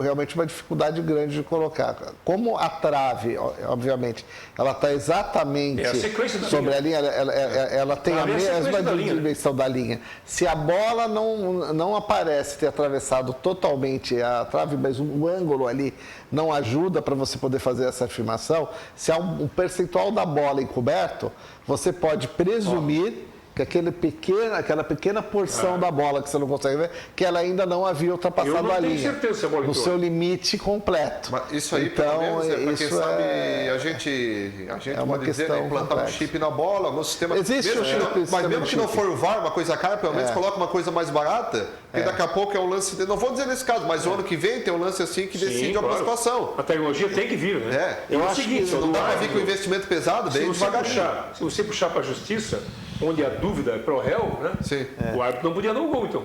realmente uma dificuldade grande de colocar. Como a trave, obviamente, ela está exatamente É a sequência da sobre linha. a linha, ela tem a Trave é a mesma sequência da linha, né? dimensão da linha. Se a bola não aparece ter atravessado totalmente a trave, mas o ângulo ali não ajuda para você poder fazer essa afirmação, se há um percentual da bola encoberto, você pode presumir que aquela pequena porção da bola que você não consegue ver, que ela ainda não havia ultrapassado Eu não a tenho linha. certeza se a bola no entrou. seu limite completo. Mas isso aí, então, pelo menos, para quem isso sabe, é- a gente é uma pode dizer, questão implantar um complexa. chip na bola, no sistema. Existe mesmo o que chip, não- Mas sistema mesmo de que não chip. for o VAR, uma coisa cara, pelo menos coloca uma coisa mais barata, porque daqui a pouco é um lance. Não vou dizer nesse caso, mas o ano que vem tem um lance assim que decide alguma claro. situação. A tecnologia tem que vir, né? Eu É o acho seguinte, que não o dá para árbitro, vir com investimento pesado, se bem você devagarinho. se você puxar para a justiça, onde a dúvida é pro réu, né? Sim. O árbitro não podia dar um gol, então.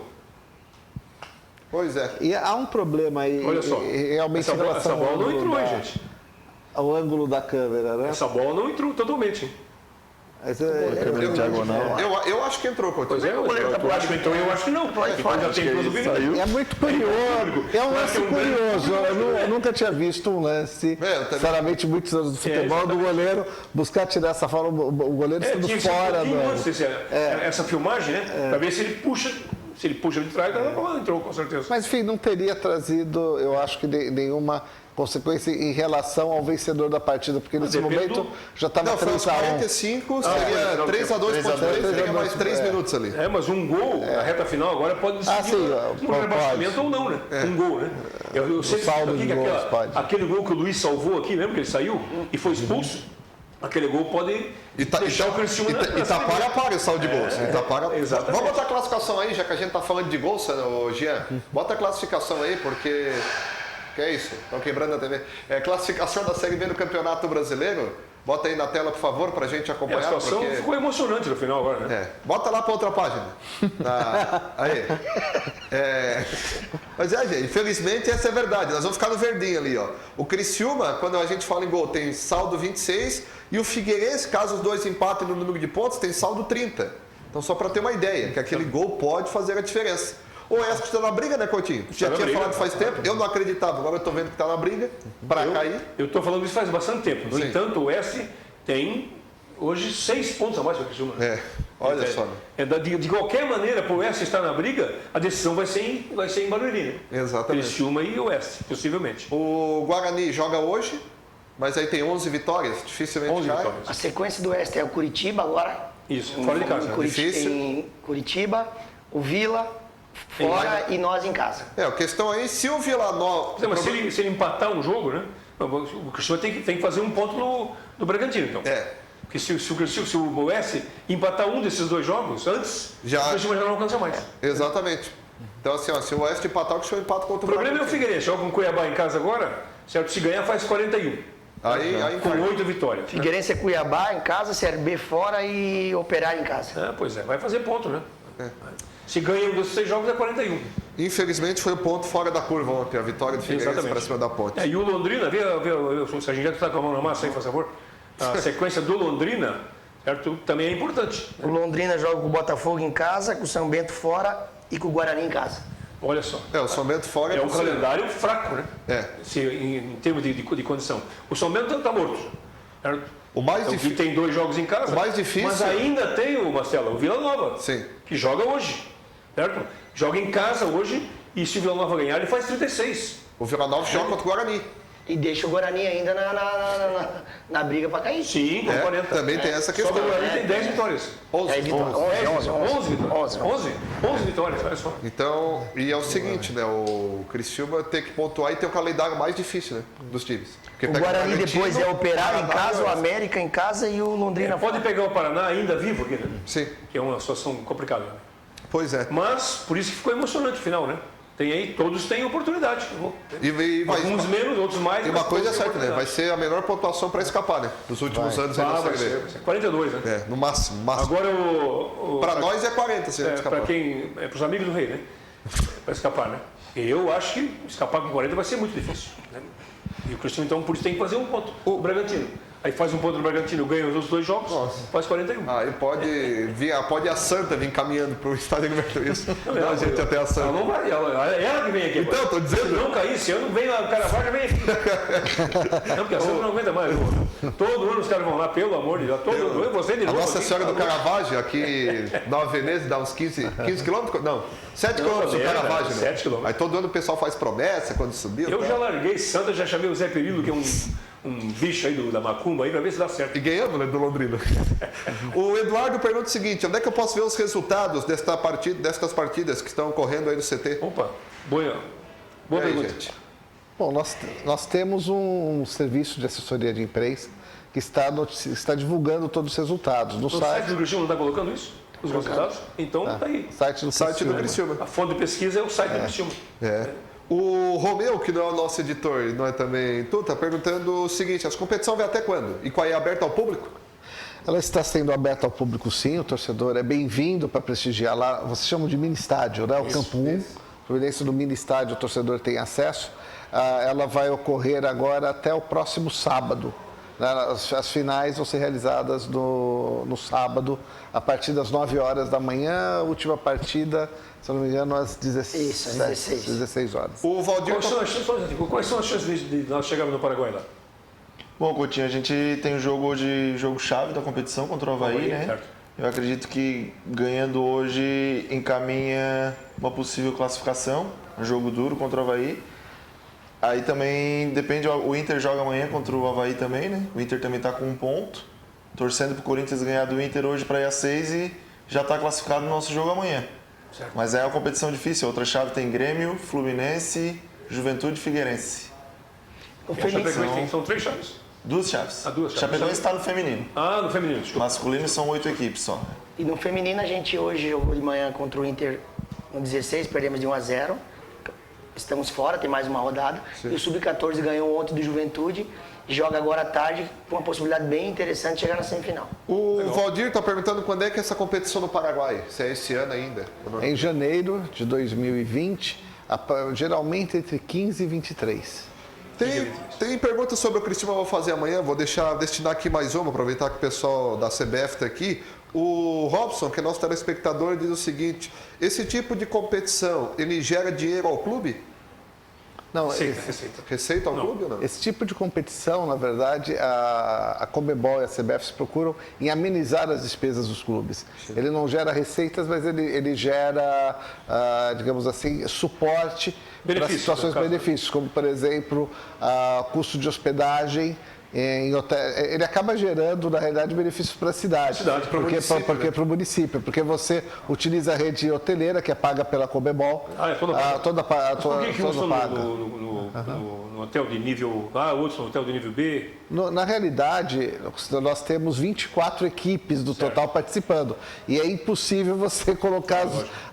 Pois é. E há um problema aí, Olha só, realmente essa em bola relação ao não ângulo entrou, hein, da- gente? ao ângulo da câmera, né? Essa bola não entrou totalmente, hein? Mas, Diagonal. Eu acho que entrou, Coutinho. Pois é, eu acho que entrou, eu acho que não. Então já tem duas opiniões. Saiu. é muito curioso. É um lance curioso. Eu nunca tinha visto um lance, sinceramente, muitos anos do futebol, do goleiro buscar tirar essa fala, o goleiro sendo Tinha que ser um fora pouquinho do. antes essa filmagem, né? Para ver se ele puxa. Se ele puxa de trás, a bola entrou, com certeza. Mas, enfim, não teria trazido, eu acho que nenhuma consequência em relação ao vencedor da partida, porque nesse depende momento do- já estava Não, foi aos 3-1. 45, seria 3-2, pode 3-2, seria mais 3 minutos ali. Mas um gol na reta final agora pode decidir sim, um pode. rebaixamento ou não, né? Um gol, né? Eu sempre saldo aqui de que gols, pode. aquele gol que o Luiz salvou aqui, lembra que ele saiu e foi expulso? Aquele gol pode deixar o Criciúma na Itapara apaga o saldo de gols. Itapara... exatamente. Vamos botar a classificação aí, já que a gente está falando de gols, ô Jean. Bota a classificação aí, porque... Que é isso? Estão quebrando a TV. Classificação da Série B do Campeonato Brasileiro. Bota aí na tela, por favor, para a gente A acompanhar. situação porque... ficou emocionante no final agora, né? Bota lá para outra página. Aí. Mas gente, infelizmente essa é a verdade. Nós vamos ficar no verdinho ali, ó. O Criciúma, quando a gente fala em gol, tem saldo 26 e o Figueirense, caso os dois empatem no número de pontos, tem saldo 30. Então só para ter uma ideia, que aquele gol pode fazer a diferença. O Oeste está na briga, né, Coutinho? Já na tinha briga, falado faz tempo, eu não acreditava, agora eu estou vendo que está na briga para cair. Eu estou falando isso faz bastante tempo. No Sim. entanto, o Oeste tem hoje 6 pontos a mais que o Criciúma. Olha só. De qualquer maneira, para o Oeste estar na briga, a decisão vai ser em Barueri, né? Exatamente. Criciúma e Oeste, possivelmente. O Guarani joga hoje, mas aí tem 11 vitórias, dificilmente 11 cai. vitórias. A sequência do Oeste é o Curitiba agora. Isso, fora de casa. Difícil. Tem Curitiba, o Vila, fora e nós em casa. A questão aí, se o Vila Nova... Mas se ele empatar um jogo, né? O Criciúma tem que fazer um ponto no Bragantino, então. Porque se o Oeste empatar um desses dois jogos antes, o Criciúma já não alcança mais. Exatamente. Então, assim, ó, se o Oeste empatar, o Criciúma empata contra O problema é o Figueirense. Joga com o Cuiabá em casa agora, certo? Se ganhar, faz 41. Aí com 8 vitórias. Né? Figueirense é Cuiabá em casa, CRB fora e Operário em casa. Pois é, vai fazer ponto, né? Se ganha um dos 6 jogos é 41. Infelizmente foi o ponto fora da curva ontem, a vitória do Figueirense para cima da Ponte. E o Londrina, vê, se a gente já está com a mão na massa aí, por favor. A sequência do Londrina, certo? Também é importante. O Londrina joga com o Botafogo em casa, com o São Bento fora e com o Guarani em casa. Olha só. O São Bento fora é um calendário fraco, né? Em termos de condição. O São Bento está morto. Certo? O mais difícil. Tem 2 jogos em casa. O mais difícil. Mas ainda tem o Marcelo, o Vila Nova. Sim. Que joga hoje. Certo? Joga em casa hoje e se o Vila Nova ganhar, ele faz 36. O Vila Nova joga contra o Guarani. E deixa o Guarani ainda na briga para cair. Sim, com 40. Também tem essa questão. Só que o Guarani tem 10 vitórias. 11 vitórias, olha só. Então, e é o seguinte, né? O Criciúma tem que pontuar e ter o calendário mais difícil, né? Dos times. Porque o Guarani depois é o Operário em casa, o América em casa e o Londrina pode pegar o Paraná ainda vivo aqui, né? Sim. Que é uma situação complicada. Né? Pois é. Mas, por isso que ficou emocionante o final, né? Tem aí, todos têm oportunidade. Alguns menos, outros mais. E uma coisa é certa, né? Vai ser a menor pontuação para escapar, né? Dos últimos anos aí na vai ser 42, né? No máximo. Agora para nós é 40, se escapar. Para quem. Para os amigos do rei, né? Para escapar, né? Eu acho que escapar com 40 vai ser muito difícil. Né? E o Cristiano, então, por isso tem que fazer um ponto. O Bragantino. Aí faz um ponto no Bragantino, ganha os outros 2 jogos, faz 41. Aí pode a Santa vir caminhando para o estádio Libertadores. Isso. A gente até a Santa. Ela não vai, ela que vem aqui. Então, estou dizendo. Se não cair esse ano, vem a Caravaggio, já vem aqui. Não, porque a Santa não aguenta mais. Todo ano os caras vão lá, pelo amor de Deus. Você de novo. A Nossa aqui, Senhora do Caravaggio, aqui na Veneza, dá uns 15 quilômetros? Não, 7 quilômetros do Caravaggio. 7 quilômetros. Aí todo ano o pessoal faz promessa quando subiu. Eu já larguei Santa, já chamei o Zé Perillo, que é um bicho aí da Macumba, aí, para ver se dá certo. E ganhamos, né, do Londrina. O Eduardo pergunta o seguinte: onde é que eu posso ver os resultados destas partidas que estão ocorrendo aí no CT? Opa, boa pergunta. Gente? Bom, nós temos um serviço de assessoria de imprensa que está divulgando todos os resultados. No site do Criciúma não está colocando isso? Os resultados? Então está aí. Site do Criciúma. A fonte de pesquisa é o site do Criciúma. O Romeu, que não é o nosso editor, não é também tu, está perguntando o seguinte: a competição vai até quando? E qual é aberta ao público? Ela está sendo aberta ao público, sim. O torcedor é bem-vindo para prestigiar lá. Vocês chamam de mini estádio, né? O Campo 1. Providência do mini estádio, o torcedor tem acesso. Ela vai ocorrer agora até o próximo sábado. As finais vão ser realizadas no sábado, a partir das 9 horas da manhã. A última partida, se eu não me engano, às 16 horas. O Valdir... Quais são as chances de nós chegarmos no Paraguai lá? Bom, Coutinho, a gente tem um jogo hoje, jogo-chave da competição contra o Avaí, né? Certo. Eu acredito que ganhando hoje encaminha uma possível classificação, um jogo duro contra o Avaí. Aí também depende, o Inter joga amanhã contra o Avaí também, né? O Inter também está com 1 ponto, torcendo para o Corinthians ganhar do Inter hoje para ir a 6 e já está classificado no nosso jogo amanhã. Certo. Mas é uma competição difícil, outra chave tem Grêmio, Fluminense, Juventude e Figueirense. São 3 chaves? 2 chaves. 2 chaves. Chapecoense está no feminino. No feminino, desculpa. Masculino são 8 equipes só. E no feminino a gente hoje jogou de manhã contra o Inter no 16, perdemos de 1-0. Estamos fora, tem mais uma rodada. Sim. E o Sub-14 ganhou ontem do Juventude. Joga agora à tarde com uma possibilidade bem interessante de chegar na semifinal. O Valdir está perguntando quando é que é essa competição no Paraguai? Se é esse ano ainda? Em janeiro de 2020, geralmente entre 15 e 23. Tem perguntas sobre o Criciúma, eu vou fazer amanhã. Vou destinar aqui mais uma, aproveitar que o pessoal da CBF está aqui. O Robson, que é nosso telespectador, diz o seguinte: esse tipo de competição, ele gera dinheiro ao clube? Não, Receita ao clube ou não? Esse tipo de competição, na verdade, a Conmebol e a CBF se procuram em amenizar as despesas dos clubes. Sim. Ele não gera receitas, mas ele gera, digamos assim, suporte para situações de benefícios, como, por exemplo, custo de hospedagem. Ele acaba gerando, na realidade, benefícios para a cidade. Para o município, porque você utiliza a rede hoteleira, que é paga pela Conmebol. Toda paga. Por que uns no hotel de nível A, outros no hotel de nível B? Na realidade, nós temos 24 equipes do total participando. E é impossível você colocar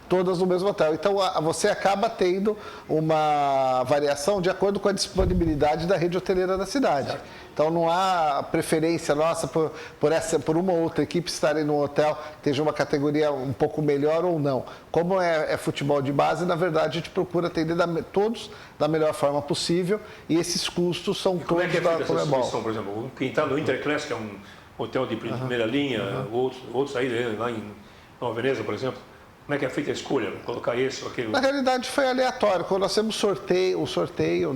todas no mesmo hotel. Então, você acaba tendo uma variação de acordo com a disponibilidade da rede hoteleira da cidade. Então, não há preferência nossa por uma ou outra equipe estarem no hotel, esteja uma categoria um pouco melhor ou não. Como é futebol de base, na verdade, a gente procura atender todos da melhor forma possível e esses custos são todos da Comebol. Por exemplo, quem está no Interclass, que é um hotel de primeira linha, outros aí, lá em Nova Veneza, por exemplo, como é que é feita a escolha? Colocar esse ou aquele? Na realidade, foi aleatório. Quando nós temos o sorteio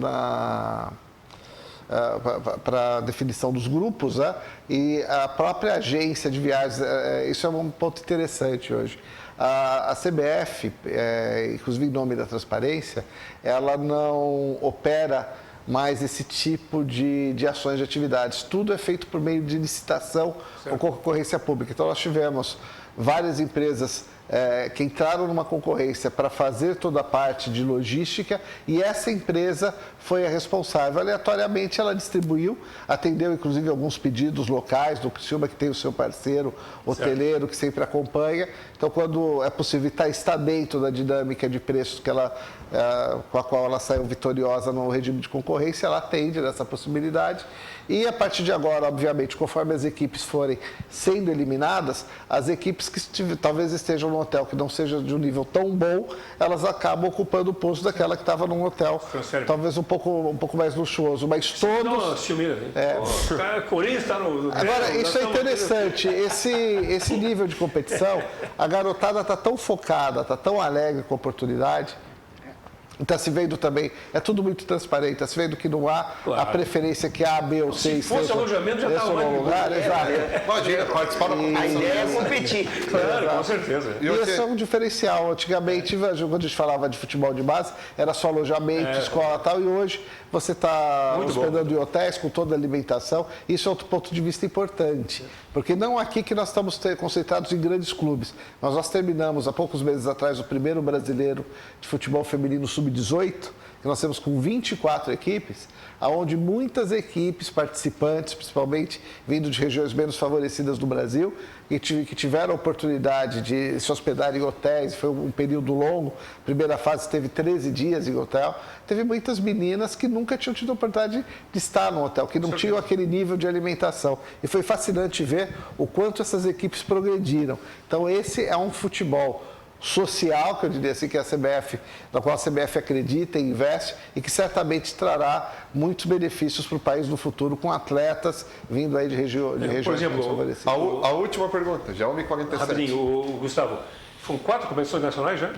para a definição dos grupos, né? E a própria agência de viagens, isso é um ponto interessante hoje. A CBF, inclusive em nome da transparência, ela não opera mais esse tipo de ações de atividades. Tudo é feito por meio de licitação ou concorrência pública. Então, nós tivemos várias empresas que entraram numa concorrência para fazer toda a parte de logística e essa empresa foi a responsável. Aleatoriamente ela distribuiu, atendeu inclusive alguns pedidos locais do Criciúma, que tem o seu parceiro hoteleiro que sempre acompanha. Então, quando é possível está dentro da dinâmica de preços com a qual ela saiu vitoriosa no regime de concorrência, ela atende nessa possibilidade. E a partir de agora, obviamente, conforme as equipes forem sendo eliminadas, as equipes que talvez estejam num hotel que não seja de um nível tão bom, elas acabam ocupando o posto daquela que estava num hotel talvez um pouco mais luxuoso. Mas todos... Não, ciúmeira, o Corinthians está no... Agora, isso é interessante. Esse nível de competição, a garotada está tão focada, está tão alegre com a oportunidade. Está se vendo também, é tudo muito transparente, está se vendo que não há a preferência que A, B ou C. Se fosse alojamento, já estava mais lugar. Exato. Imagina, participar da competição. A ideia é competir. Claro, com certeza. E esse é um diferencial. Antigamente, quando a gente falava de futebol de base, era só alojamento, escola e tal, e hoje você está hospedando em hotéis com toda a alimentação. Isso é outro ponto de vista importante, porque não aqui que nós estamos concentrados em grandes clubes. Nós terminamos há poucos meses atrás o primeiro brasileiro de futebol feminino sub-18, que nós temos com 24 equipes, onde muitas equipes participantes, principalmente vindo de regiões menos favorecidas do Brasil, que tiveram a oportunidade de se hospedar em hotéis, foi um período longo, a primeira fase teve 13 dias em hotel, teve muitas meninas que nunca tinham tido a oportunidade de estar no hotel, que não tinham aquele nível de alimentação. E foi fascinante ver o quanto essas equipes progrediram. Então, esse é um futebol social, que eu diria assim, que a CBF, na qual a CBF acredita e investe e que certamente trará muitos benefícios para o país no futuro com atletas vindo aí de regiões por exemplo, favorecidas. A última pergunta, já 1h47. Rapidinho, Gustavo, foram 4 competições nacionais já?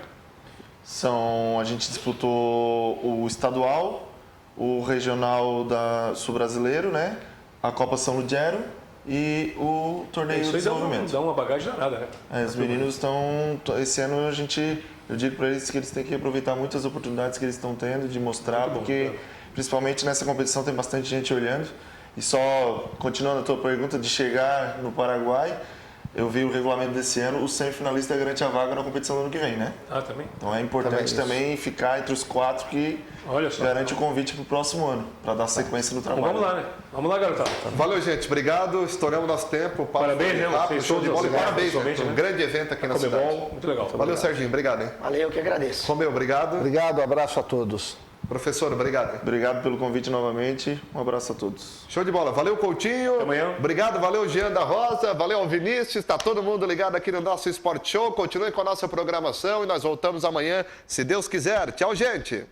A gente disputou o estadual, o regional sul-brasileiro, né? A Copa São Ludgero e o torneio de desenvolvimento. Dá uma bagagem danada, né? Os meninos estão... Esse ano eu digo para eles que eles têm que aproveitar muitas oportunidades que eles estão tendo de mostrar, porque principalmente nessa competição tem bastante gente olhando. E só, continuando a tua pergunta de chegar no Paraguai, eu vi o regulamento desse ano, o semifinalista garante a vaga na competição do ano que vem, né? Também? Então é importante também ficar entre os 4 que garante o convite para o próximo ano, para dar sequência no trabalho. Então, vamos lá, né? Vamos lá, garotada. Valeu, gente. Obrigado. Estouramos nosso tempo. Parabéns, né? Show de bola. Parabéns, né? Um grande evento aqui na cidade. Muito legal. Valeu, Serginho. Obrigado, hein? Valeu, eu que agradeço. Romeu, obrigado. Obrigado, abraço a todos. Professor, obrigado. Obrigado pelo convite novamente. Um abraço a todos. Show de bola. Valeu, Coutinho. Até amanhã. Obrigado, valeu, Jean da Rosa. Valeu ao Vinícius. Está todo mundo ligado aqui no nosso Sport Show. Continue com a nossa programação e nós voltamos amanhã, se Deus quiser. Tchau, gente.